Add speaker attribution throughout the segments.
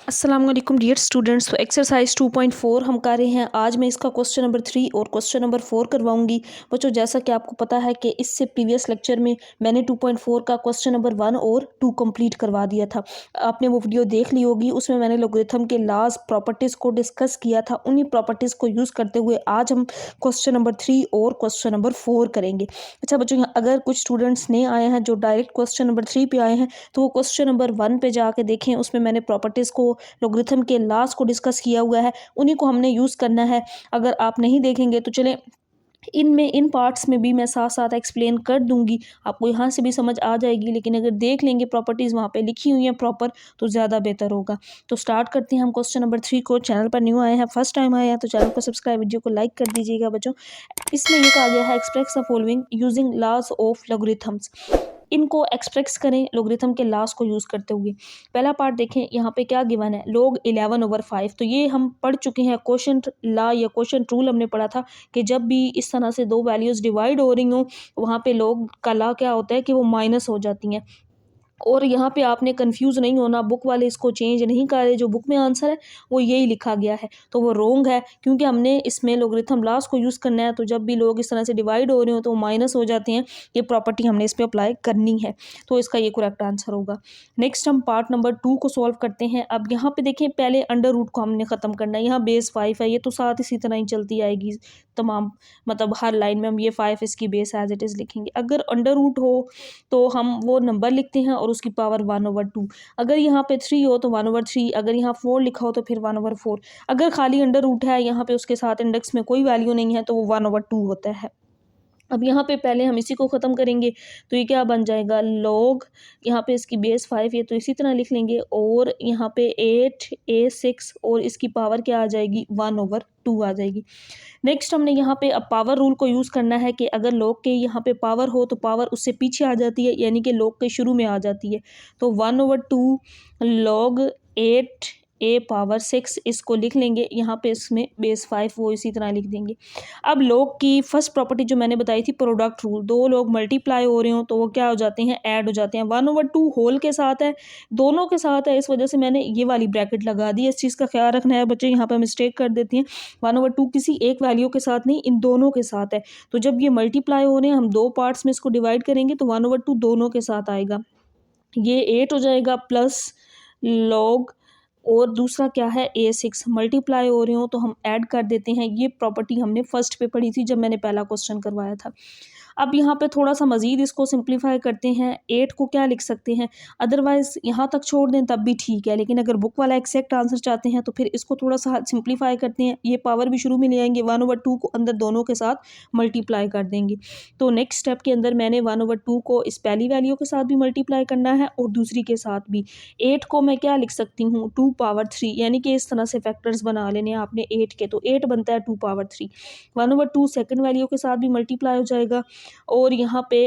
Speaker 1: अस्सलाम वालेकुम dear students. तो एक्सरसाइज 2.4 हम कर रहे हैं। आज मैं इसका क्वेश्चन नंबर 3 और क्वेश्चन नंबर 4 करवाऊंगी। बच्चों, जैसा कि आपको पता है कि इससे प्रीवियस लेक्चर में मैंने 2.4 का क्वेश्चन नंबर 1 और 2 कंप्लीट करवा दिया था। आपने वो वीडियो देख ली होगी। उसमें मैंने लोगरिथम के लॉज प्रॉपर्टीज़ को डिस्कस किया था। उन्हीं प्रॉपर्टीज़ को यूज़ करते हुए आज हम क्वेश्चन नंबर 3 और क्वेश्चन नंबर 4 करेंगे। अच्छा बच्चों, अगर कुछ स्टूडेंट्स नए आए हैं जो डायरेक्ट क्वेश्चन नंबर 3 पे आए हैं तो वो क्वेश्चन नंबर 1 पे जाके देखें। उसमें मैंने प्रॉपर्टीज़ को, लॉगरिथम के लॉज को डिस्कस किया हुआ है। उन्हीं को हमने यूज़ करना है। अगर आप नहीं देखेंगे तो चलें, इन पार्ट्स में भी मैं साथ साथ एक्सप्लेन कर दूंगी, आपको यहाँ से भी समझ आ जाएगी। लेकिन अगर देख लेंगे प्रॉपर्टीज़ वहाँ पे लिखी हुई हैं प्रॉपर तो ज़्यादा बेहतर होगा। तो स्टार्ट करते हैं हम क्वेश्चन नंबर 3 को। चैनल पर न्यू आए हैं, फर्स्ट टाइम आए हैं तो चैनल को सब्सक्राइब, वीडियो को लाइक कर दीजिएगा बच्चों। इसमें ये कहा गया है express the following using laws of logarithms. इनको एक्सप्रेस करें लॉगरिथम के लॉज को यूज़ करते हुए। पहला पार्ट देखें, यहाँ पे क्या गिवन है, log 11/5। तो ये हम पढ़ चुके हैं, क्वोशंट लॉ या क्वोशंट रूल हमने पढ़ा था कि जब भी इस तरह से दो वैल्यूज़ डिवाइड हो रही हों वहाँ पे log का लॉ क्या होता है कि वो माइनस हो जाती हैं। और यहाँ पे आपने कंफ्यूज नहीं होना, बुक वाले इसको चेंज नहीं कर रहे। जो बुक में आंसर है वो यही लिखा गया है, तो वो रॉन्ग है, क्योंकि हमने इसमें लॉगरिथम लॉज को यूज़ करना है। तो जब भी लोग इस तरह से डिवाइड हो रहे हो तो वो माइनस हो जाते हैं। ये प्रॉपर्टी हमने इस पर अप्लाई करनी है, तो इसका ये करेक्ट आंसर होगा। नेक्स्ट हम पार्ट नंबर 2 को सॉल्व करते हैं। अब यहाँ पे देखें, पहले अंडर रूट को हमने ख़त्म करना है। यहाँ बेस 5 है, ये तो साथ इसी तरह ही चलती आएगी तमाम, मतलब हर लाइन में हम ये 5 इसकी बेस एज इट इज़ लिखेंगे। अगर अंडर रूट हो तो हम वो नंबर लिखते हैं और उसकी पावर 1/2। अगर यहाँ पे 3 हो तो 1/3। अगर यहाँ 4 लिखा हो तो फिर 1/4। अगर खाली अंडर रूट है यहाँ पे, उसके साथ इंडेक्स में कोई वैल्यू नहीं है, तो वो 1/2 होता है। अब यहाँ पे पहले हम इसी को ख़त्म करेंगे, तो ये क्या बन जाएगा, log, यहाँ पे इसकी बेस 5 ये तो इसी तरह लिख लेंगे, और यहाँ पे 8a6 और इसकी पावर क्या आ जाएगी, 1/2 आ जाएगी। नेक्स्ट हमने यहाँ पे अब पावर रूल को यूज़ करना है कि अगर log के यहाँ पे पावर हो तो पावर उससे पीछे आ जाती है, यानी कि log के शुरू में आ जाती है। तो 1/2 log 8a6 इसको लिख लेंगे। यहाँ पे इसमें बेस 5 वो इसी तरह लिख देंगे। अब log की फर्स्ट प्रॉपर्टी जो मैंने बताई थी, प्रोडक्ट रूल, दो लोग मल्टीप्लाई हो रहे हो तो वो क्या हो जाते हैं, ऐड हो जाते हैं। 1/2 होल के साथ है, दोनों के साथ है, इस वजह से मैंने ये वाली ब्रैकेट लगा दी है। इस चीज़ का ख्याल रखना है बच्चे, यहाँ पे मिस्टेक कर देती हैं। 1/2 किसी एक वैल्यू के साथ नहीं, इन दोनों के साथ है। तो जब ये मल्टीप्लाई हो रहे हैं, हम दो पार्ट्स में इसको डिवाइड करेंगे तो 1/2 दोनों के साथ आएगा। ये 8 हो जाएगा प्लस log, और दूसरा क्या है, a6 मल्टीप्लाई हो रहे हो तो हम ऐड कर देते हैं। ये प्रॉपर्टी हमने फर्स्ट पे पढ़ी थी जब मैंने पहला क्वेश्चन करवाया था। अब यहाँ पे थोड़ा सा मज़ीद इसको सिंप्लीफाई करते हैं। 8 को क्या लिख सकते हैं, अदरवाइज़ यहाँ तक छोड़ दें तब भी ठीक है, लेकिन अगर बुक वाला एग्जैक्ट आंसर चाहते हैं तो फिर इसको थोड़ा सा सिंप्लीफाई करते हैं। ये पावर भी शुरू में ले आएंगे, 1/2 को अंदर दोनों के साथ मल्टीप्लाई कर देंगे। तो नेक्स्ट स्टेप के अंदर मैंने 1/2 को इस पहली वैल्यू के साथ भी मल्टीप्लाई करना है और दूसरी के साथ भी। 8 को मैं क्या लिख सकती हूँ, 2/3, यानी कि इस तरह से फैक्टर्स बना लेने आपने 8 के, तो 8 बनता है 2/3। 1/2 सेकेंड वैल्यू के साथ भी मल्टीप्लाई हो जाएगा, और यहाँ पे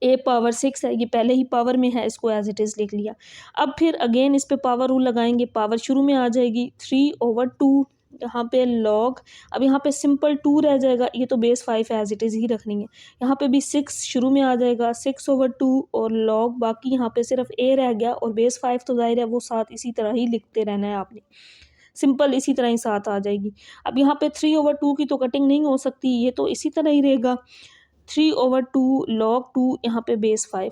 Speaker 1: a6 है, ये पहले ही पावर में है, इसको एज इट इज़ लिख लिया। अब फिर अगेन इस पे पावर रूल लगाएंगे, पावर शुरू में आ जाएगी 3/2, यहाँ पे log, अब यहाँ पे सिंपल 2 रह जाएगा, ये तो बेस 5 एज इट इज़ ही रखनी है। यहाँ पे भी 6 शुरू में आ जाएगा, 6/2 और log, बाकी यहाँ पे सिर्फ a रह गया, और बेस 5 तो जाहिर है वो साथ इसी तरह ही लिखते रहना है आपने, सिंपल इसी तरह ही साथ आ जाएगी। अब यहाँ पे 3/2 की तो कटिंग नहीं हो सकती, ये तो इसी तरह ही रहेगा। 3/2 log 2, यहाँ पे बेस 5,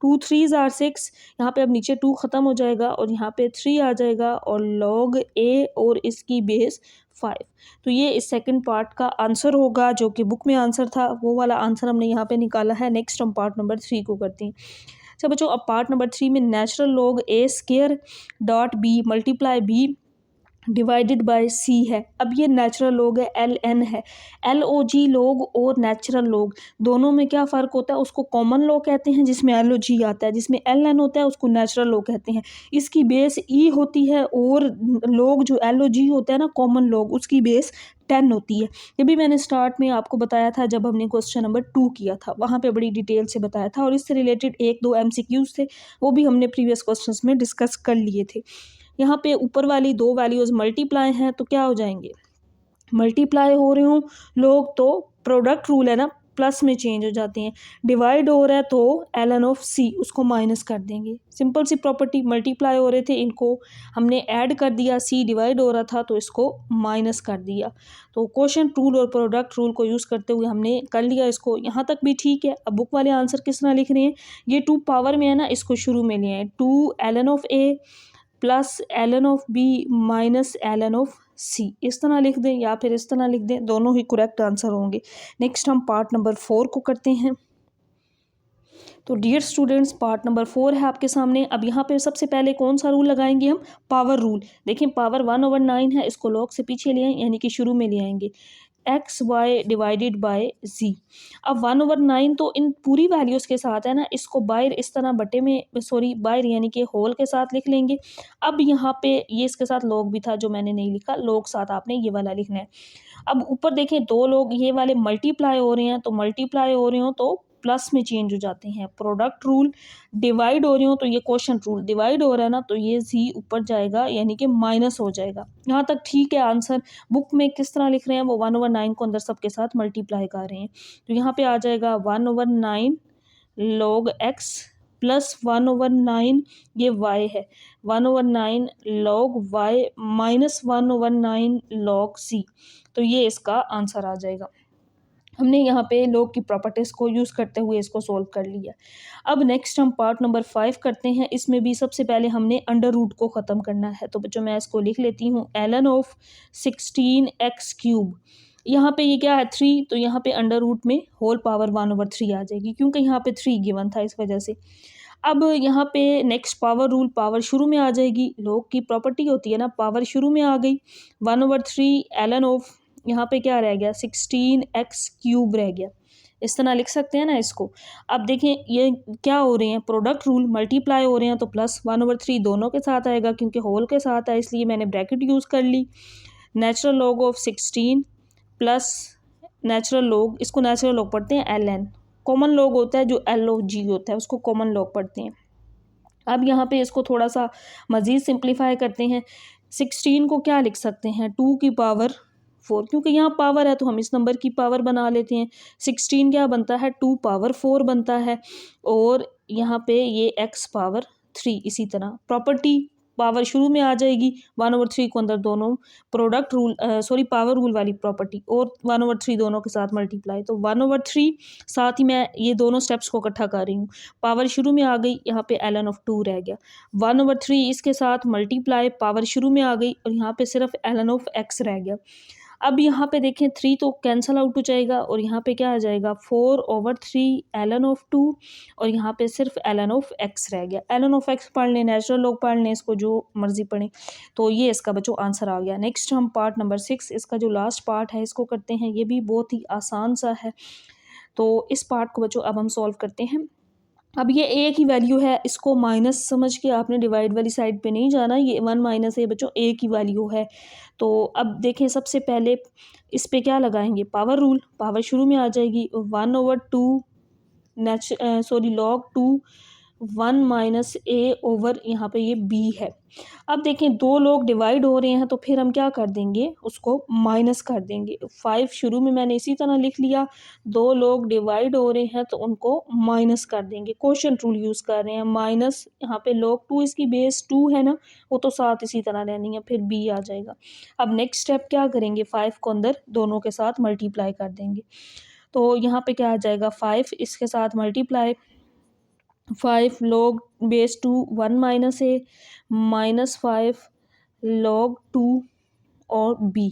Speaker 1: 2 3s are 6, यहाँ पे अब नीचे 2 ख़त्म हो जाएगा और यहाँ पे 3 आ जाएगा, और log a और इसकी बेस 5। तो ये इस सेकंड पार्ट का आंसर होगा, जो कि बुक में आंसर था वो वाला आंसर हमने यहाँ पे निकाला है। नेक्स्ट हम पार्ट नंबर 3 को करते हैं। अच्छा बच्चों, अब पार्ट नंबर 3 में natural log a² multiply b divided by c है। अब ये नेचुरल लॉग है, ln है। log लॉग और नेचुरल लॉग दोनों में क्या फ़र्क होता है, उसको कॉमन लॉग कहते हैं जिसमें log आता है, जिसमें ln होता है उसको नेचुरल लॉग कहते हैं। इसकी बेस e होती है, और लॉग जो log होता है ना, कॉमन लॉग, उसकी बेस 10 होती है। ये भी मैंने स्टार्ट में आपको बताया था जब हमने क्वेश्चन नंबर 2 किया था, वहाँ पे बड़ी डिटेल से बताया था, और इससे रिलेटेड 1-2 MCQs थे, वो भी हमने प्रीवियस क्वेश्चंस में डिस्कस कर लिए थे। यहाँ पे ऊपर वाली दो वैल्यूज़ मल्टीप्लाई हैं तो क्या हो जाएंगे, मल्टीप्लाई हो रहे हो लोग तो प्रोडक्ट रूल है ना, प्लस में चेंज हो जाते हैं। डिवाइड हो रहा है तो ln ऑफ c उसको माइनस कर देंगे। सिंपल सी प्रॉपर्टी, मल्टीप्लाई हो रहे थे इनको हमने ऐड कर दिया, c डिवाइड हो रहा था तो इसको माइनस कर दिया। तो क्वोशंट रूल और प्रोडक्ट रूल को यूज़ करते हुए हमने कर लिया इसको, यहाँ तक भी ठीक है। अब बुक वाले आंसर किस तरह लिख रहे हैं, ये 2 पावर में है ना, इसको शुरू में ले आए, 2 ln of a plus ln of b minus ln of c, इस तरह लिख दें या फिर इस तरह लिख दें, दोनों ही करेक्ट आंसर होंगे। नेक्स्ट हम पार्ट नंबर 4 को करते हैं। तो डियर स्टूडेंट्स, पार्ट नंबर 4 है आपके सामने। अब यहाँ पे सबसे पहले कौन सा रूल लगाएंगे हम, पावर रूल। देखिए पावर 1/9 है, इसको लॉग से पीछे ले आए यानी कि शुरू में ले आएंगे, एक्स वाई डिवाइडेड बाय जी। अब 1/9 तो इन पूरी वैल्यूज़ के साथ है ना, इसको बाहर इस तरह बटे में, सॉरी बाहर यानी कि होल के साथ लिख लेंगे। अब यहाँ पे ये इसके साथ लॉग भी था जो मैंने नहीं लिखा, लॉग साथ आपने ये वाला लिखना है। अब ऊपर देखें 2 लोग ये वाले मल्टीप्लाई हो रहे हैं, तो मल्टीप्लाई हो रहे हो तो प्लस में चेंज हो जाते हैं, प्रोडक्ट रूल। डिवाइड हो रही हो तो ये क्वोशंट रूल, डिवाइड हो रहा है ना तो ये जी ऊपर जाएगा यानी कि माइनस हो जाएगा। यहाँ तक ठीक है आंसर। बुक में किस तरह लिख रहे हैं, वो 1/9 को अंदर सबके साथ मल्टीप्लाई कर रहे हैं, तो यहाँ पे आ जाएगा 1/9 log x प्लस 1/9 ये y है, 1/9 log y minus 1/9 log c, तो ये इसका आंसर आ जाएगा। हमने यहाँ पे लॉग की प्रॉपर्टीज़ को यूज़ करते हुए इसको सोल्व कर लिया। अब नेक्स्ट हम पार्ट नंबर 5 करते हैं। इसमें भी सबसे पहले हमने अंडर रूट को ख़त्म करना है, तो बच्चों मैं इसको लिख लेती हूँ, ln ऑफ 16x³ यहाँ पे ये क्या है 3, तो यहाँ पे अंडर रूट में होल पावर 1/3 आ जाएगी, क्योंकि यहाँ पे 3 गिवन था इस वजह से। अब यहाँ पे नेक्स्ट पावर रूल, पावर शुरू में आ जाएगी, लॉग की प्रॉपर्टी होती है ना, पावर शुरू में आ गई, 1/3 ln ऑफ यहाँ पे क्या रह गया 16x³ रह गया, इस तरह लिख सकते हैं ना इसको। अब देखें ये क्या हो रहे हैं, प्रोडक्ट रूल, मल्टीप्लाई हो रहे हैं तो प्लस 1/3 दोनों के साथ आएगा, क्योंकि होल के साथ है इसलिए मैंने ब्रैकेट यूज़ कर ली। Natural log of 16 plus natural log, इसको नेचुरल लॉग पढ़ते हैं ln, कॉमन लॉग होता है जो LOG होता है उसको कॉमन लॉग पढ़ते हैं। अब यहाँ पे इसको थोड़ा सा मज़ीद सिंप्लीफाई करते हैं, 16 को क्या लिख सकते हैं 2 की पावर 4, क्योंकि यहाँ पावर है तो हम इस नंबर की पावर बना लेते हैं। 16 क्या बनता है 2 पावर 4 बनता है, और यहाँ पे ये x पावर 3, इसी तरह प्रॉपर्टी पावर शुरू में आ जाएगी, 1/3 को अंदर दोनों product rule sorry power rule वाली प्रॉपर्टी और 1/3 दोनों के साथ मल्टीप्लाई, तो 1/3 साथ ही मैं ये दोनों स्टेप्स को इकट्ठा कर रही हूँ। पावर शुरू में आ गई, यहाँ पे ln ऑफ 2 रह गया, 1/3 इसके साथ मल्टीप्लाई, पावर शुरू में आ गई और यहाँ पे सिर्फ ln ऑफ x रह गया। अब यहाँ पे देखें 3 तो कैंसल आउट हो जाएगा और यहाँ पे क्या आ जाएगा 4/3 ln ऑफ 2 और यहाँ पे सिर्फ ln ऑफ x रह गया। ln ऑफ x पढ़ लें, नेचुरल लॉग पढ़ लें, इसको जो मर्जी पढ़ें, तो ये इसका बच्चों आंसर आ गया। नेक्स्ट हम पार्ट नंबर 6, इसका जो लास्ट पार्ट है इसको करते हैं, ये भी बहुत ही आसान सा है, तो इस पार्ट को बच्चों अब हम सॉल्व करते हैं। अब ये एक ही वैल्यू है, इसको माइनस समझ के आपने डिवाइड वाली साइड पे नहीं जाना, ये 1 माइनस है बच्चों, एक ही वैल्यू है। तो अब देखें सबसे पहले इस पे क्या लगाएंगे, पावर रूल, पावर शुरू में आ जाएगी, 1/2 log 2 1 माइनस a ओवर यहाँ पे ये b है। अब देखें 2 लोग डिवाइड हो रहे हैं तो फिर हम क्या कर देंगे, उसको माइनस कर देंगे। 5 शुरू में मैंने इसी तरह लिख लिया, 2 लोग डिवाइड हो रहे हैं तो उनको माइनस कर देंगे, क्वोशंट रूल यूज़ कर रहे हैं, माइनस यहाँ पे log 2 इसकी बेस 2 है ना, वो तो साथ इसी तरह रहनी है, फिर b आ जाएगा। अब नेक्स्ट स्टेप क्या करेंगे, 5 को अंदर दोनों के साथ मल्टीप्लाई कर देंगे, तो यहाँ पे क्या आ जाएगा 5 इसके साथ multiply, 5 log base 2 1 minus a minus 5 log 2 और b,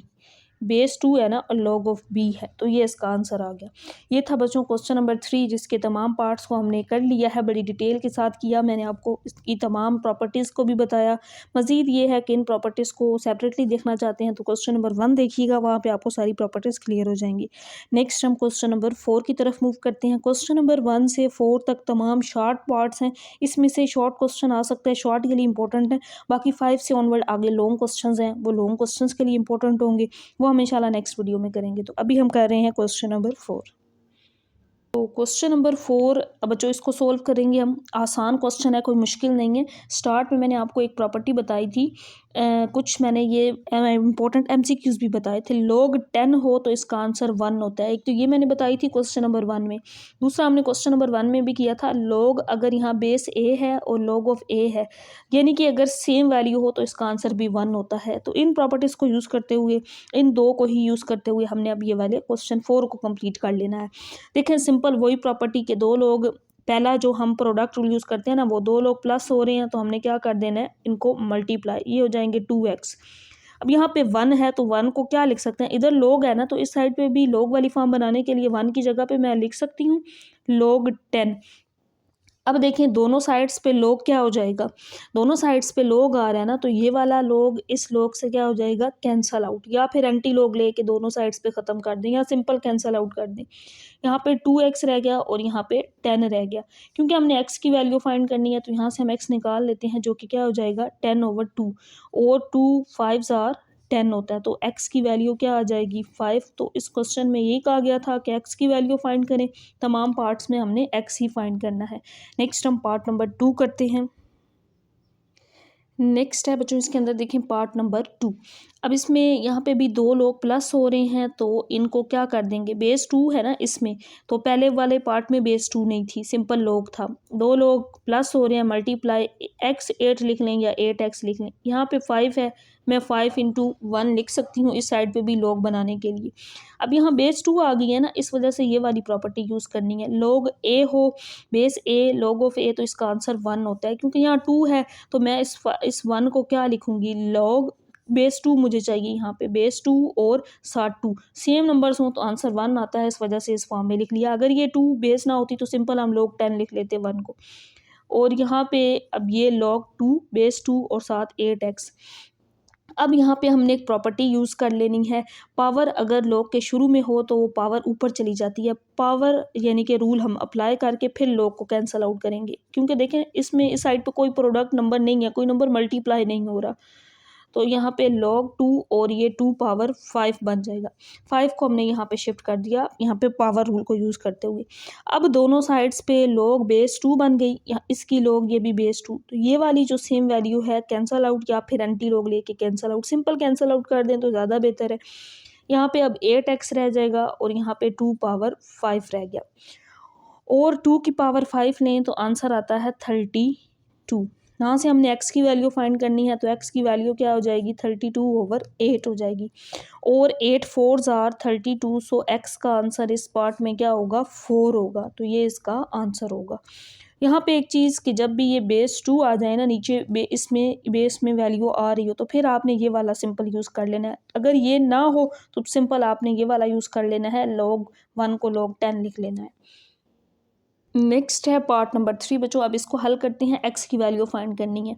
Speaker 1: बेस 2 है ना और log ऑफ b है, तो ये इसका आंसर आ गया। ये था बच्चों क्वेश्चन नंबर 3, जिसके तमाम पार्ट्स को हमने कर लिया है, बड़ी डिटेल के साथ किया, मैंने आपको इसकी तमाम प्रॉपर्टीज़ को भी बताया। मज़ीद ये है कि इन प्रॉपर्टीज़ को सेपरेटली देखना चाहते हैं तो क्वेश्चन नंबर 1 देखिएगा, वहाँ पे आपको सारी प्रॉपर्टीज़ क्लियर हो जाएंगी। नेक्स्ट हम क्वेश्चन नंबर 4 की तरफ मूव करते हैं। क्वेश्चन नंबर 1 से 4 तक तमाम शॉर्ट पार्ट्स हैं, इसमें से शॉर्ट क्वेश्चन आ सकता है, शॉर्ट के लिए इंपॉर्टेंट है, बाकी 5 से ऑनवर्ड आगे लॉन्ग क्वेश्चन हैं, वो लॉन्ग क्वेश्चन के लिए इंपॉर्टेंट होंगे, वो हम इंशाल्लाह नेक्स्ट वीडियो में करेंगे। तो अभी हम कर रहे हैं क्वेश्चन नंबर 4। तो क्वेश्चन नंबर 4 अब बच्चों इसको सोल्व करेंगे हम। आसान क्वेश्चन है, कोई मुश्किल नहीं है। स्टार्ट में मैंने आपको एक प्रॉपर्टी बताई थी, कुछ मैंने ये इंपॉर्टेंट एमसीक्यूज भी बताए थे। log 10 हो तो इसका आंसर 1 होता है। एक तो ये मैंने बताई थी क्वेश्चन नंबर 1 में। दूसरा हमने क्वेश्चन नंबर 1 में भी किया था, log अगर यहाँ बेस a है और log ऑफ a है, यानी कि अगर सेम वैल्यू हो तो इसका आंसर भी 1 होता है। तो इन प्रॉपर्टीज़ को यूज़ करते हुए, इन दो को ही यूज़ करते हुए हमने अब ये वाले क्वेश्चन 4 को कंप्लीट कर लेना है। देखें, सिंपल वही प्रॉपर्टी के दो लोग, पहला जो हम प्रोडक्ट रूल यूज़ करते हैं ना, वो दो लोग प्लस हो रहे हैं तो हमने क्या कर देना है, इनको मल्टीप्लाई, ये हो जाएंगे 2x। अब यहाँ पे 1 है तो 1 को क्या लिख सकते हैं, इधर लोग है ना तो इस साइड पे भी लोग वाली फॉर्म बनाने के लिए 1 की जगह पे मैं लिख सकती हूँ log 10। अब देखें दोनों साइड्स पे लोग क्या हो जाएगा, दोनों साइड्स पे लोग आ रहा है ना, तो ये वाला लोग इस लोग से क्या हो जाएगा, कैंसल आउट, या फिर एंटी लोग लेके दोनों साइड्स पे ख़त्म कर दें या सिंपल कैंसल आउट कर दें। यहाँ पे 2x रह गया और यहाँ पे 10 रह गया। क्योंकि हमने x की वैल्यू फाइंड करनी है तो यहाँ से हम x निकाल लेते हैं, जो कि क्या हो जाएगा 10/2, और 2 5s आर 10 होता है, तो x की वैल्यू क्या आ जाएगी 5। तो इस क्वेश्चन में यही कहा गया था कि x की वैल्यू फाइंड करें, तमाम पार्ट्स में हमने x ही फाइंड करना है। नेक्स्ट हम पार्ट नंबर 2 करते हैं। नेक्स्ट है बच्चों इसके अंदर देखें पार्ट नंबर 2। अब इसमें यहाँ पे भी दो लोग प्लस हो रहे हैं तो इनको क्या कर देंगे, बेस 2 है ना इसमें, तो पहले वाले पार्ट में बेस 2 नहीं थी, सिंपल लोग था। दो लोग प्लस हो रहे हैं, मल्टीप्लाई x 8 लिख लें या 8x लिख लें। यहाँ पे 5 है, मैं 5 × 1 लिख सकती हूँ इस साइड पे भी लोग बनाने के लिए। अब यहाँ बेस 2 आ गई है ना, इस वजह से ये वाली प्रॉपर्टी यूज़ करनी है। log a हो, base a log of a, तो इसका आंसर 1 होता है। क्योंकि यहाँ 2 है तो मैं इस 1 को क्या लिखूंगी, log बेस 2 मुझे चाहिए। यहाँ पे बेस 2 और साथ 2 सेम नंबर्स हों तो आंसर 1 आता है, इस वजह से इस फॉर्म में लिख लिया। अगर ये 2 बेस ना होती तो सिंपल हम log 10 लिख लेते 1 को। और यहाँ पे अब ये log 2 बेस 2 और साथ 8x। अब यहाँ पे हमने एक प्रॉपर्टी यूज़ कर लेनी है, पावर अगर log के शुरू में हो तो वो पावर ऊपर चली जाती है। पावर यानी कि रूल हम अप्लाई करके फिर log को कैंसल आउट करेंगे, क्योंकि देखें इसमें इस साइड पे कोई प्रोडक्ट नंबर नहीं है, कोई नंबर मल्टीप्लाई नहीं हो रहा। तो यहाँ पे log 2 और ये 2 पावर 5 बन जाएगा। 5 को हमने यहाँ पे शिफ्ट कर दिया, यहाँ पे पावर रूल को यूज़ करते हुए। अब दोनों साइड्स पे log बेस 2 बन गई, यहाँ इसकी log ये भी बेस 2, तो ये वाली जो सेम वैल्यू है कैंसल आउट या फिर एंटी log लेके cancel out, simple cancel out कर दें तो ज़्यादा बेहतर है। यहाँ पे अब 8x रह जाएगा और यहाँ पे 2 पावर 5 रह गया, और 2 की पावर 5 लें तो आंसर आता है 32। यहाँ से हमने x की वैल्यू फाइंड करनी है, तो x की वैल्यू क्या हो जाएगी 32/8 हो जाएगी, और 8 4s आर 32, सो x का आंसर इस पार्ट में क्या होगा 4 होगा, तो ये इसका आंसर होगा। यहाँ पे एक चीज़ कि जब भी ये बेस 2 आ जाए ना नीचे, इसमें बेस में वैल्यू आ रही हो तो फिर आपने ये वाला सिंपल यूज़ कर लेना है। अगर ये ना हो तो सिंपल आपने ये वाला यूज़ कर लेना है, log 1 को log 10 लिख लेना है। नेक्स्ट है पार्ट नंबर 3 बच्चों। अब इसको हल करते हैं, x की वैल्यू फाइंड करनी है।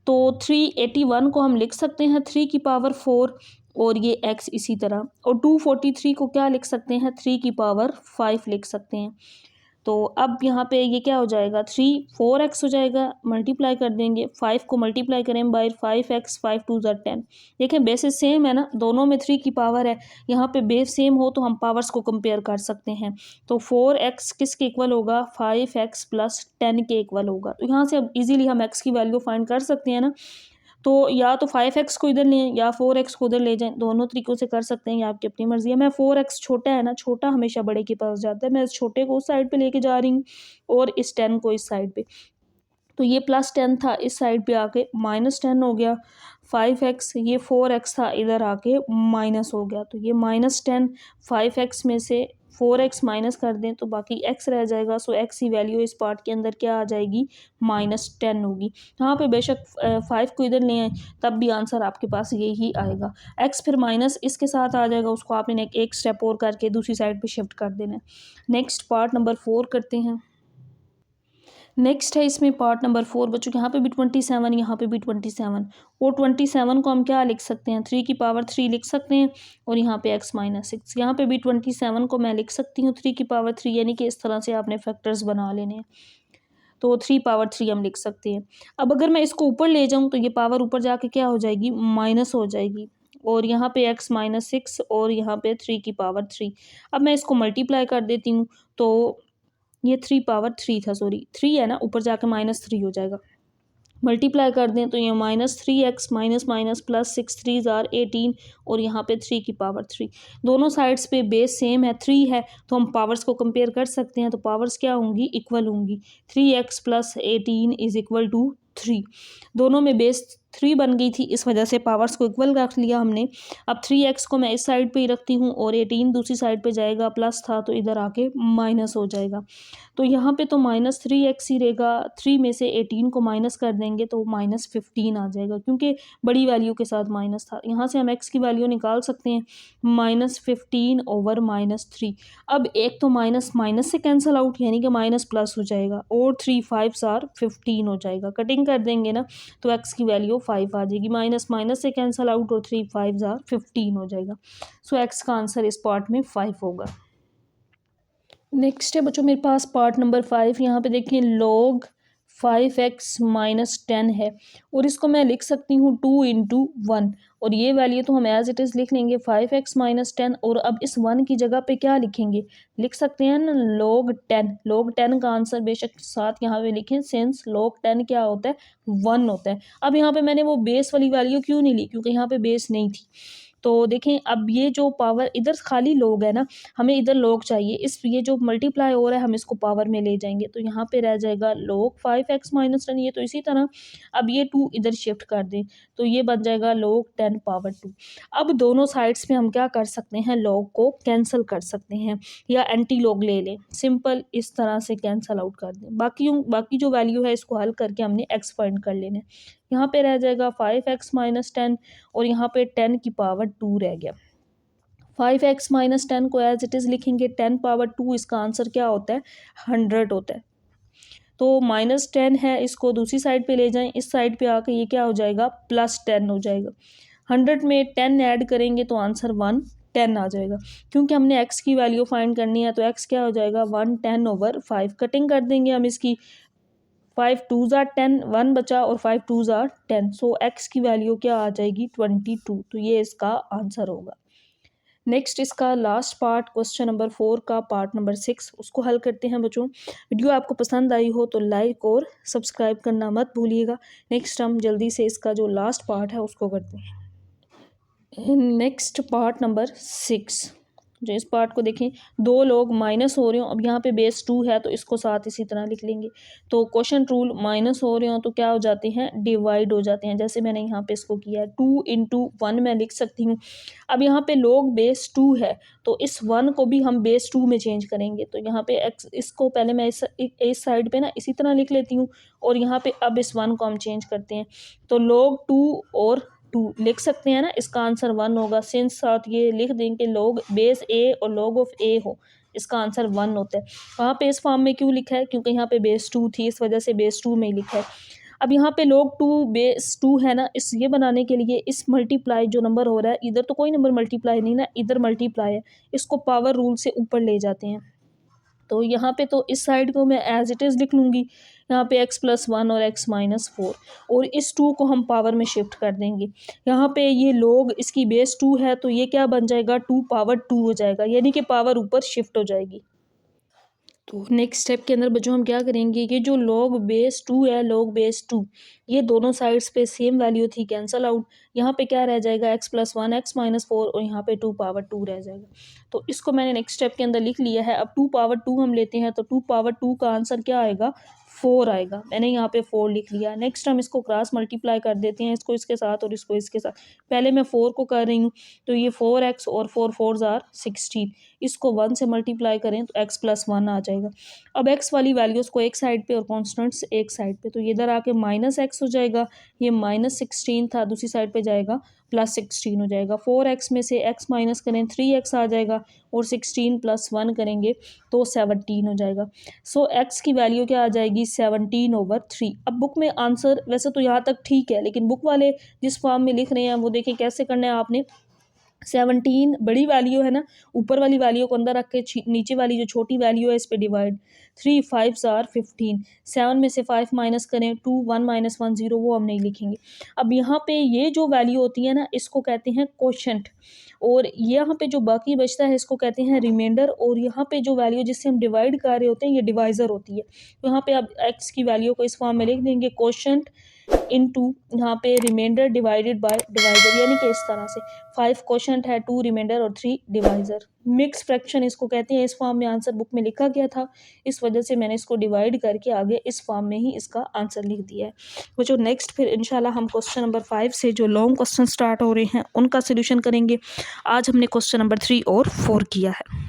Speaker 1: तो 381 को हम लिख सकते हैं 3 की पावर 4, और ये x इसी तरह, और 243 को क्या लिख सकते हैं 3 की पावर 5 लिख सकते हैं। तो अब यहाँ पे ये क्या हो जाएगा 4x हो जाएगा, मल्टीप्लाई कर देंगे, 5 को मल्टीप्लाई करें बाय 5x, 5 2s आर 10। देखें बेसिस सेम है ना, दोनों में 3 की पावर है, यहाँ पे बेस सेम हो तो हम पावर्स को कंपेयर कर सकते हैं। तो 4x किसके इक्वल होगा 5x + 10 के इक्वल होगा। तो यहाँ से अब इजीली हम x की वैल्यू फाइंड कर सकते हैं ना, तो या तो 5x को इधर लें या 4x को उधर ले जाएं, दोनों तरीक़ों से कर सकते हैं, ये आपकी अपनी मर्ज़ी है। मैं 4x छोटा है ना, छोटा हमेशा बड़े के पास जाता है, मैं इस छोटे को उस साइड पे लेके जा रही हूँ और इस 10 को इस साइड पे। तो ये +10 था, इस साइड पे आके -10 हो गया। 5x, ये 4x था, इधर आके माइनस हो गया, तो ये -10 5x में से 4x माइनस कर दें तो बाकी x रह जाएगा। सो x की वैल्यू इस पार्ट के अंदर क्या आ जाएगी -10 होगी। यहाँ पे बेशक 5 को इधर ले आए तब भी आंसर आपके पास यही आएगा। x फिर माइनस इसके साथ आ जाएगा, उसको आपने एक स्टेप और करके दूसरी साइड पे शिफ्ट कर देना है। नेक्स्ट पार्ट नंबर 4 करते हैं। नेक्स्ट है इसमें पार्ट नंबर 4 बच्चों, यहाँ पे भी 27, यहाँ पे भी 27, और 27 को हम क्या लिख सकते हैं 3 की पावर 3 लिख सकते हैं, और यहाँ पे x - 6, यहाँ पे भी 27 को मैं लिख सकती हूँ 3 की पावर 3, यानी कि इस तरह से आपने फैक्टर्स बना लेने हैं। तो 3 पावर 3 हम लिख सकते हैं। अब अगर मैं इसको ऊपर ले जाऊँ तो ये पावर ऊपर जाके क्या हो जाएगी माइनस हो जाएगी, और यहाँ पे x - 6 और यहाँ पे 3 की पावर 3। अब मैं इसको मल्टीप्लाई कर देती हूँ, तो ये 3 पावर 3 था, सॉरी 3 है ना, ऊपर जाके -3 हो जाएगा। मल्टीप्लाई कर दें तो ये -3x माइनस माइनस प्लस 6 3 = 18 और यहाँ पे 3 की पावर 3। दोनों साइड्स पे बेस सेम है, 3 है, तो हम पावर्स को कंपेयर कर सकते हैं। तो पावर्स क्या होंगी, इक्वल होंगी। 3x + 18 = 3। दोनों में बेस 3 बन गई थी, इस वजह से पावर्स को इक्वल रख लिया हमने। अब 3x को मैं इस साइड पे ही रखती हूँ और 18 दूसरी साइड पे जाएगा, प्लस था तो इधर आके माइनस हो जाएगा। तो यहाँ पे तो -3x ही रहेगा, 3 में से 18 को माइनस कर देंगे तो -15 आ जाएगा, क्योंकि बड़ी वैल्यू के साथ माइनस था। यहाँ से हम x की वैल्यू निकाल सकते हैं, -15/-3। अब एक तो माइनस माइनस से कैंसिल आउट, यानी कि माइनस प्लस हो जाएगा, और 3 5s are 15 हो जाएगा। कटिंग कर देंगे ना तो x की वैल्यू 5 आ जाएगी, माइनस माइनस से कैंसिल आउट और 3 5s are 15 हो जाएगा। सो x का आंसर इस पार्ट में 5 होगा। नेक्स्ट है बच्चों मेरे पास पार्ट नंबर 5। यहाँ पे देखिए log 5x - 10 है और इसको मैं लिख सकती हूँ 2 × 1, और ये वैल्यू तो हम एज इट इज़ लिख लेंगे 5x - 10। और अब इस 1 की जगह पे क्या लिखेंगे, लिख सकते हैं ना log 10। log 10 का आंसर बेशक साथ यहाँ पे लिखें, सिंस log 10 क्या होता है, 1 होता है। अब यहाँ पे मैंने वो बेस वाली वैल्यू क्यों नहीं ली, क्योंकि यहाँ पे बेस नहीं थी। तो देखें अब ये जो पावर इधर खाली log है ना, हमें इधर log चाहिए, इस ये जो मल्टीप्लाई हो रहा है हम इसको पावर में ले जाएंगे, तो यहाँ पे रह जाएगा log 5x - 10। ये तो इसी तरह अब ये 2 इधर शिफ्ट कर दें तो ये बन जाएगा log 10 पावर 2। अब दोनों साइड्स में हम क्या कर सकते हैं, log को कैंसिल कर सकते हैं या एंटी log ले लें, सिंपल इस तरह से कैंसिल आउट कर दें। बाकी जो वैल्यू है इसको हल करके हमने x फाइंड कर लेना है। यहाँ पे रह जाएगा 5x - 10 और यहाँ पे 10 की पावर 2 रह गया। 5x - 10 को एज इट इज़ लिखेंगे, 10 पावर 2 इसका आंसर क्या होता है, 100 होता है। तो -10 है, इसको दूसरी साइड पे ले जाएं, इस साइड पे आके ये क्या हो जाएगा, +10 हो जाएगा। 100 में 10 ऐड करेंगे तो आंसर 110 आ जाएगा। क्योंकि हमने x की वैल्यू फाइंड करनी है तो x क्या हो जाएगा, 110/5। कटिंग कर देंगे हम इसकी, 5 2s are 10, 1 बचा और 5 2s are 10। सो x की वैल्यू क्या आ जाएगी, 22। तो ये इसका आंसर होगा। नेक्स्ट इसका लास्ट पार्ट क्वेश्चन नंबर 4 का पार्ट नंबर 6, उसको हल करते हैं बच्चों। वीडियो आपको पसंद आई हो तो लाइक और सब्सक्राइब करना मत भूलिएगा। नेक्स्ट हम जल्दी से इसका जो लास्ट पार्ट है उसको करते हैं। नेक्स्ट पार्ट नंबर 6, जो इस पार्ट को देखें, 2 लोग माइनस हो रहे हो, अब यहाँ पे बेस 2 है तो इसको साथ इसी तरह लिख लेंगे। तो क्वेश्चन रूल, माइनस हो रहे हो तो क्या हो जाते हैं, डिवाइड हो जाते हैं, जैसे मैंने यहाँ पे इसको किया है। 2 × 1 मैं लिख सकती हूँ। अब यहाँ पे लोग बेस 2 है तो इस 1 को भी हम बेस 2 में चेंज करेंगे। तो यहाँ पे x, इसको पहले मैं इस साइड पे ना इसी तरह लिख लेती हूँ और यहाँ पे अब इस 1 को हम चेंज करते हैं। तो log 2 और 2 लिख सकते हैं ना, इसका आंसर 1 होगा। सिंस साथ ये लिख देंगे log बेस a और log ऑफ a हो, इसका आंसर 1 होता है। वहाँ पे इस फॉर्म में क्यों लिखा है, क्योंकि यहाँ पे बेस 2 थी, इस वजह से बेस 2 में ही लिखा है। अब यहाँ पे log 2 बेस 2 है ना, इस ये बनाने के लिए इस मल्टीप्लाई जो नंबर हो रहा है, इधर तो कोई नंबर मल्टीप्लाई नहीं ना, इधर मल्टीप्लाई है, इसको पावर रूल से ऊपर ले जाते हैं। तो यहाँ पे तो इस साइड को मैं एज इट इज़ लिख लूँगी, यहाँ पे x + 1 और x - 4, और इस 2 को हम पावर में शिफ्ट कर देंगे। यहाँ पे ये log इसकी बेस 2 है तो ये क्या बन जाएगा, 2 पावर 2 हो जाएगा, यानी कि पावर ऊपर शिफ्ट हो जाएगी। तो नेक्स्ट स्टेप के अंदर बच्चों हम क्या करेंगे, ये जो log बेस 2 है, log बेस 2, ये दोनों साइड्स पे सेम वैल्यू थी, कैंसल आउट। यहाँ पे क्या रह जाएगा, x + 1 x - 4 और यहाँ पे 2 पावर 2 रह जाएगा। तो इसको मैंने नेक्स्ट स्टेप के अंदर लिख लिया है। अब 2 पावर 2 हम लेते हैं तो 2 पावर 2 का आंसर क्या आएगा, 4 आएगा। मैंने यहाँ पे 4 लिख लिया। नेक्स्ट हम इसको क्रॉस मल्टीप्लाई कर देते हैं, इसको इसके साथ और इसको इसके साथ। पहले मैं 4 को कर रही हूँ तो ये 4x और 4 4s are 16, इसको 1 से मल्टीप्लाई करें तो x + 1 आ जाएगा। अब x वाली वैल्यूज़ को एक साइड पे और कॉन्स्टेंट्स एक साइड पे, तो ये इधर आके -x हो जाएगा, ये -16 था, दूसरी साइड पे जाएगा +16 हो जाएगा। 4x में से x माइनस करें 3x आ जाएगा और 16 + 1 करेंगे तो 17 हो जाएगा। सो x की वैल्यू क्या आ जाएगी, 17/3। अब बुक में आंसर वैसे तो यहाँ तक ठीक है, लेकिन बुक वाले जिस फॉर्म में लिख रहे हैं वो देखें कैसे करना है आपने। 17 बड़ी वैल्यू है ना, ऊपर वाली वैल्यू को अंदर रख के नीचे वाली जो छोटी वैल्यू है इस पे डिवाइड। 3 5s आर 15, 7 में से 5 माइनस करें 2, 1 माइनस 1 0, वो हम नहीं लिखेंगे। अब यहाँ पे ये जो वैल्यू होती है ना इसको कहते हैं कोशेंट, और यहाँ पे जो बाकी बचता है इसको कहते हैं रिमाइंडर, और यहाँ पे जो वैल्यू जिससे हम डिवाइड कर रहे होते हैं ये डिवाइज़र होती है। तो यहाँ पे आप एक्स की वैल्यू को इस फॉर्म में लिख देंगे कोशेंट इनटू यहाँ पे रिमाइंडर डिवाइडेड बाय डिवाइज़र, यानी कि इस तरह से 5 कोशेंट है, 2 रिमाइंडर और 3 डिवाइज़र। मिक्स फ्रैक्शन इसको कहते हैं, इस फॉर्म में आंसर बुक में लिखा गया था, इस वजह से मैंने इसको डिवाइड करके आगे इस फॉर्म में ही इसका आंसर लिख दिया है। वो जो नेक्स्ट फिर इंशाल्लाह हम क्वेश्चन नंबर 5 से जो लॉन्ग क्वेश्चन स्टार्ट हो रहे हैं उनका सोल्यूशन करेंगे। आज हमने क्वेश्चन नंबर 3 और 4 किया है।